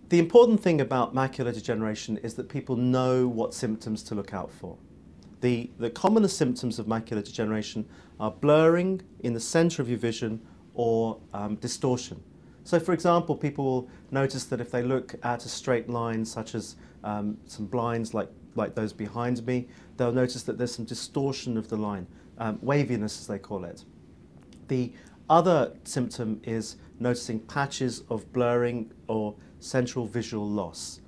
The important thing about macular degeneration is that people know what symptoms to look out for. The commonest symptoms of macular degeneration are blurring in the centre of your vision or distortion. So for example, people will notice that if they look at a straight line, such as some blinds like those behind me, they'll notice that there's some distortion of the line, waviness as they call it. The other symptom is noticing patches of blurring or central visual loss.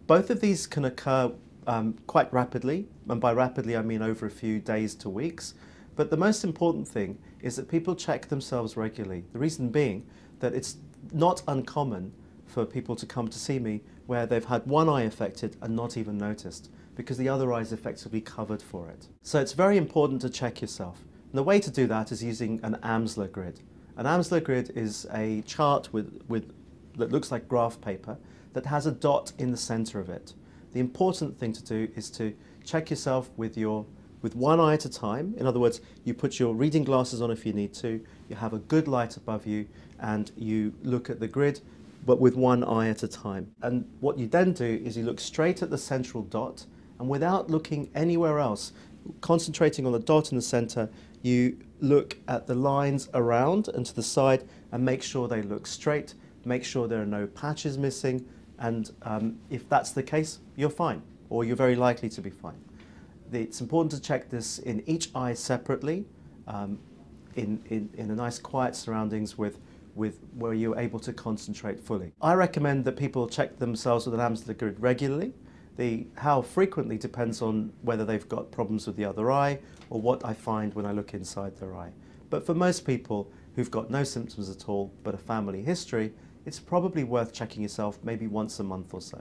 Both of these can occur quite rapidly, and by rapidly I mean over a few days to weeks, but the most important thing is that people check themselves regularly. The reason being that it's not uncommon for people to come to see me where they've had one eye affected and not even noticed, because the other eye is effectively covered for it. So it's very important to check yourself. And the way to do that is using an Amsler grid. An Amsler grid is a chart that looks like graph paper that has a dot in the center of it. The important thing to do is to check yourself with one eye at a time. In other words, you put your reading glasses on if you need to, you have a good light above you, and you look at the grid, but with one eye at a time. And what you then do is you look straight at the central dot, and without looking anywhere else, concentrating on the dot in the center, you look at the lines around and to the side and make sure they look straight, make sure there are no patches missing, and if that's the case, you're fine, or you're very likely to be fine. It's important to check this in each eye separately, in a nice quiet surroundings with where you're able to concentrate fully. I recommend that people check themselves with an Amsler grid regularly. How frequently depends on whether they've got problems with the other eye or what I find when I look inside their eye. But for most people who've got no symptoms at all but a family history, it's probably worth checking yourself maybe once a month or so.